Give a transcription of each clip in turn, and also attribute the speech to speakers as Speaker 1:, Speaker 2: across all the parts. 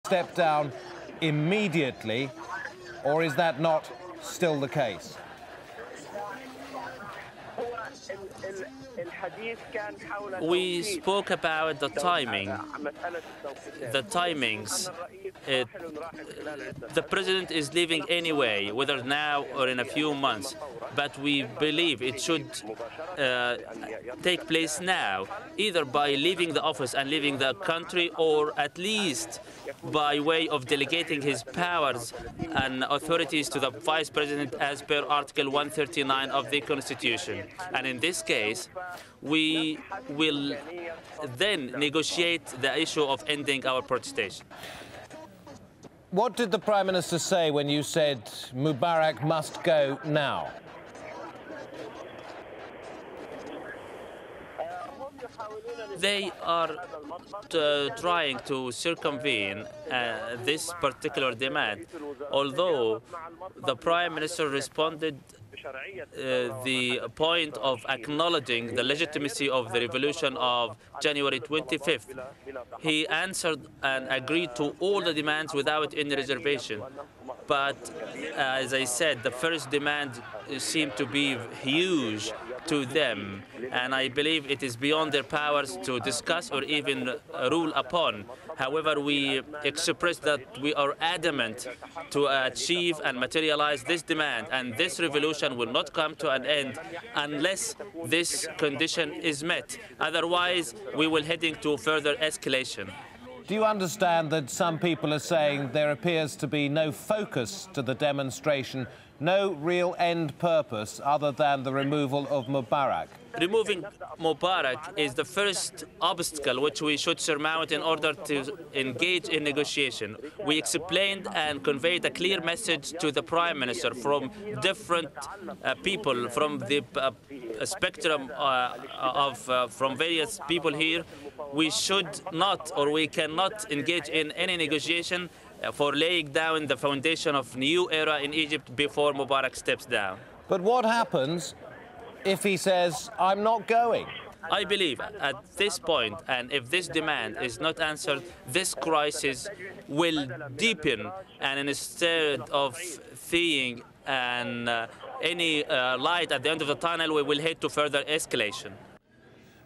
Speaker 1: step down immediately, or is that not still the case?
Speaker 2: We spoke about the timing, the timings. The president is leaving anyway, whether now or in a few months, but we believe it should take place now, either by leaving the office and leaving the country, or at least by way of delegating his powers and authorities to the vice president as per Article 139 of the Constitution. And in this case, we will then negotiate the issue of ending our protestation.
Speaker 1: What did the Prime Minister say when you said Mubarak must go now?
Speaker 2: They are trying to circumvene this particular demand, although the Prime Minister responded the point of acknowledging the legitimacy of the revolution of January 25th. He answered and agreed to all the demands without any reservation. But as I said, the first demand seemed to be huge to them, and I believe it is beyond their powers to discuss or even rule upon. However, we expressed that we are adamant to achieve and materialize this demand, and this revolution will not come to an end unless this condition is met. Otherwise, we will heading to further escalation.
Speaker 1: Do you understand that some people are saying there appears to be no focus to the demonstration, no real end purpose other than the removal of Mubarak?
Speaker 2: Removing Mubarak is the first obstacle which we should surmount in order to engage in negotiation. We explained and conveyed a clear message to the Prime Minister from different people, from the spectrum from various people here. We should not, or we cannot engage in any negotiation for laying down the foundation of new era in Egypt before Mubarak steps down.
Speaker 1: But what happens if he says, I'm not going?
Speaker 2: I believe at this point, and if this demand is not answered, this crisis will deepen, and instead of seeing any light at the end of the tunnel, we will head to further escalation.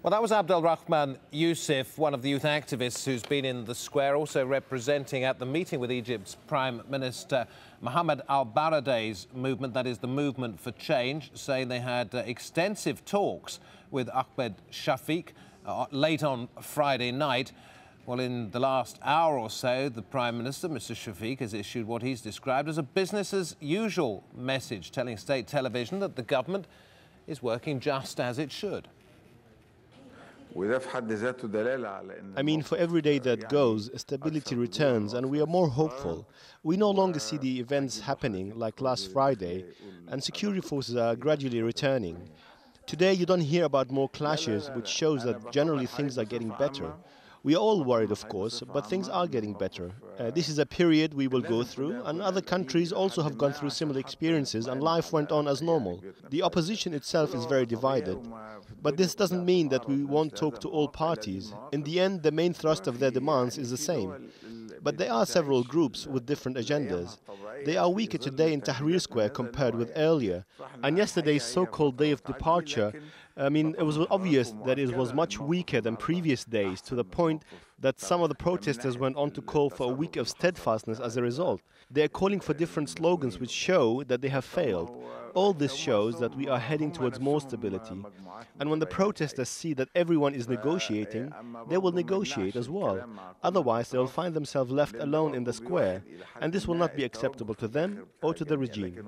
Speaker 1: Well, that was Abdelrahman Youssef, one of the youth activists who's been in the square, also representing at the meeting with Egypt's Prime Minister Mohammed al-Baradei's movement, that is the Movement for Change, saying they had extensive talks with Ahmed Shafiq late on Friday night. Well, in the last hour or so, the Prime Minister, Mr. Shafiq, has issued what he's described as a business-as-usual message, telling state television that the government is working just as it should.
Speaker 3: I mean, for every day that goes, stability returns and we are more hopeful. We no longer see the events happening like last Friday, and security forces are gradually returning. Today you don't hear about more clashes, which shows that generally things are getting better. We are all worried, of course, but things are getting better. This is a period we will go through, and other countries also have gone through similar experiences, and life went on as normal. The opposition itself is very divided. But this doesn't mean that we won't talk to all parties. In the end, the main thrust of their demands is the same. But there are several groups with different agendas. They are weaker today in Tahrir Square compared with earlier. And yesterday's so-called day of departure, I mean, it was obvious that it was much weaker than previous days, to the point that some of the protesters went on to call for a week of steadfastness as a result. They are calling for different slogans which show that they have failed. All this shows that we are heading towards more stability. And when the protesters see that everyone is negotiating, they will negotiate as well. Otherwise, they will find themselves left alone in the square. And this will not be acceptable to them or to the regime.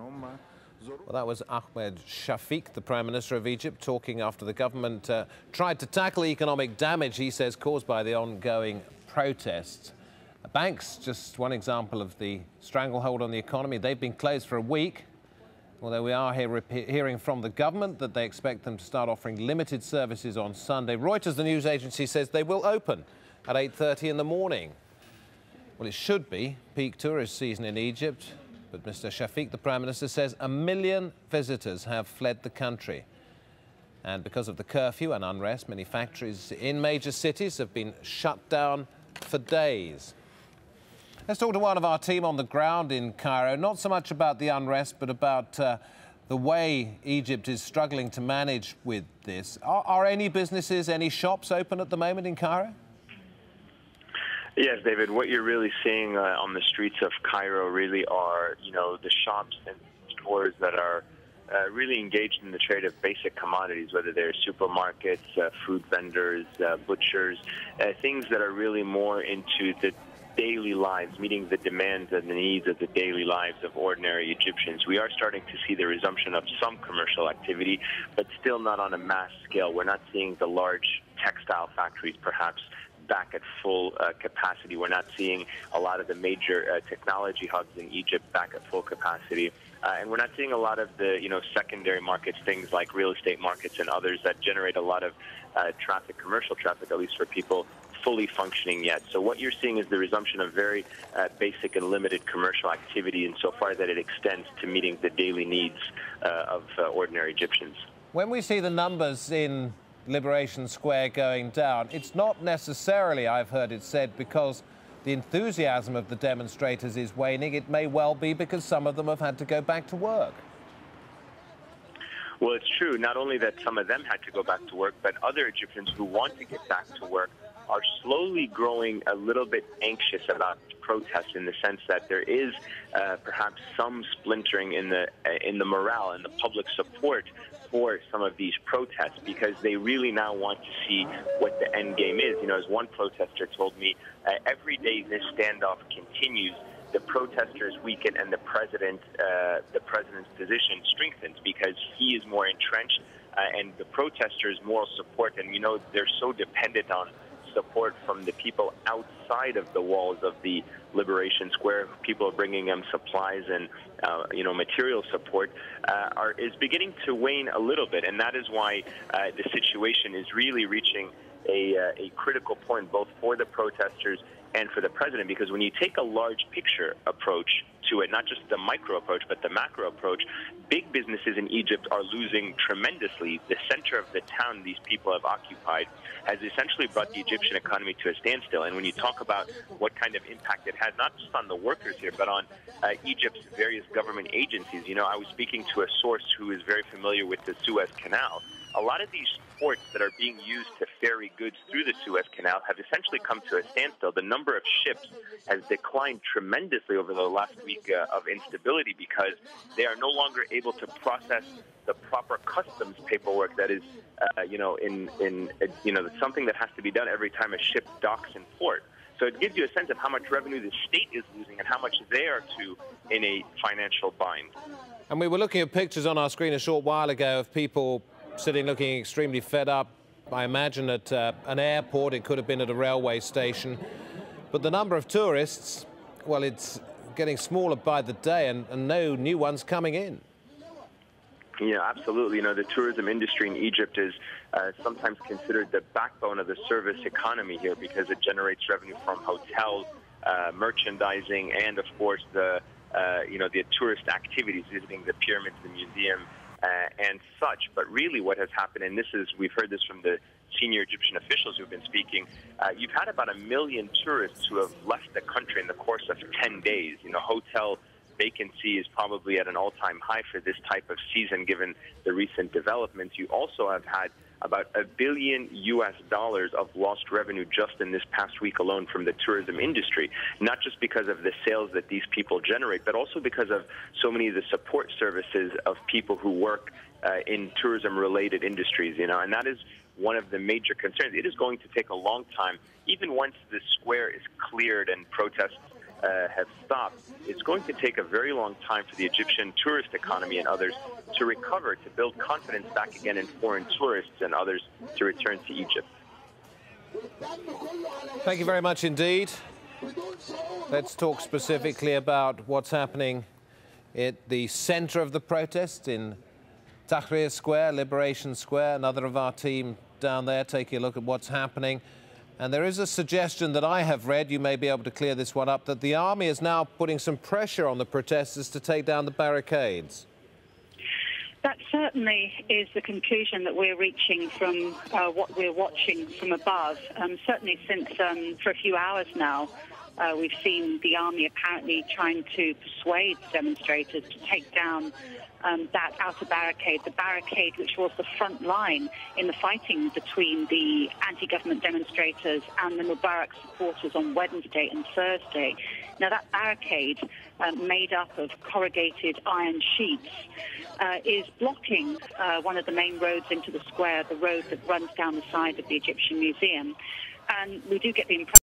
Speaker 1: Well, that was Ahmed Shafiq, the Prime Minister of Egypt, talking after the government tried to tackle economic damage, he says, caused by the ongoing protests. Banks, just one example of the stranglehold on the economy. They've been closed for a week, although we are hearing from the government that they expect them to start offering limited services on Sunday. Reuters, the news agency, says they will open at 8:30 in the morning. Well, it should be peak tourist season in Egypt. But Mr. Shafiq, the Prime Minister, says 1 million visitors have fled the country. And because of the curfew and unrest, many factories in major cities have been shut down for days. Let's talk to one of our team on the ground in Cairo, not so much about the unrest, but about the way Egypt is struggling to manage with this. Are any businesses, any shops open at the moment in Cairo?
Speaker 4: Yes, David, what you're really seeing on the streets of Cairo really are, the shops and stores that are really engaged in the trade of basic commodities, whether they're supermarkets, food vendors, butchers, things that are really more into the daily lives, meeting the demands and the needs of the daily lives of ordinary Egyptians. We are starting to see the resumption of some commercial activity, but still not on a mass scale. We're not seeing the large textile factories perhaps back at full capacity. We're not seeing a lot of the major technology hubs in Egypt back at full capacity. And we're not seeing a lot of the, secondary markets, things like real estate markets and others that generate a lot of traffic, commercial traffic, at least for people, fully functioning yet. So what you're seeing is the resumption of very basic and limited commercial activity insofar that it extends to meeting the daily needs of ordinary Egyptians.
Speaker 1: When we see the numbers in Liberation Square going down, it's not necessarily, I've heard it said, because the enthusiasm of the demonstrators is waning. It may well be because some of them have had to go back to work.
Speaker 4: Well, it's true. Not only that some of them had to go back to work, but other Egyptians who want to get back to work are slowly growing a little bit anxious about protests, in the sense that there is perhaps some splintering in the morale and the public support for some of these protests, because they really now want to see what the end game is. As one protester told me, every day this standoff continues, the protesters weaken and the president's position strengthens, because he is more entrenched and the protesters' moral support, and they're so dependent on support from the people outside of the walls of the Liberation Square. People are bringing them supplies and material support is beginning to wane a little bit, and that is why the situation is really reaching a critical point, both for the protesters and for the president, because when you take a large picture approach to it, not just the micro approach, but the macro approach, big businesses in Egypt are losing tremendously. The center of the town these people have occupied has essentially brought the Egyptian economy to a standstill. And when you talk about what kind of impact it has, not just on the workers here, but on Egypt's various government agencies. I was speaking to a source who is very familiar with the Suez Canal. A lot of these ports that are being used to ferry goods through the Suez Canal have essentially come to a standstill. The number of ships has declined tremendously over the last week of instability, because they are no longer able to process the proper customs paperwork that is, something that has to be done every time a ship docks in port. So it gives you a sense of how much revenue the state is losing and how much they are too in a financial bind.
Speaker 1: And we were looking at pictures on our screen a short while ago of people sitting looking extremely fed up. I imagine at an airport, it could have been at a railway station. But the number of tourists, well, it's getting smaller by the day, and no new ones coming in.
Speaker 4: Yeah, absolutely. The tourism industry in Egypt is sometimes considered the backbone of the service economy here, because it generates revenue from hotels, merchandising, and of course the tourist activities, visiting the pyramids, the museum, and such. But really what has happened, and we've heard this from the senior Egyptian officials who've been speaking, you've had about 1 million tourists who have left the country in the course of 10 days. Hotel vacancy is probably at an all-time high for this type of season, given the recent developments. You also have had about $1 billion of lost revenue just in this past week alone from the tourism industry, not just because of the sales that these people generate, but also because of so many of the support services of people who work in tourism-related industries, and that is one of the major concerns. It is going to take a long time, even once the square is cleared and protests have stopped. It's going to take a very long time for the Egyptian tourist economy and others to recover, to build confidence back again in foreign tourists and others to return to Egypt.
Speaker 1: Thank you very much indeed. Let's talk specifically about what's happening at the center of the protest in Tahrir Square, Liberation Square. Another of our team down there taking a look at what's happening. And there is a suggestion that I have read, you may be able to clear this one up, that the army is now putting some pressure on the protesters to take down the barricades.
Speaker 5: That certainly is the conclusion that we're reaching from what we're watching from above. Certainly since for a few hours now, We've seen the army apparently trying to persuade demonstrators to take down that outer barricade, the barricade which was the front line in the fighting between the anti-government demonstrators and the Mubarak supporters on Wednesday and Thursday. Now, that barricade, made up of corrugated iron sheets, is blocking one of the main roads into the square, the road that runs down the side of the Egyptian Museum. And we do get the impression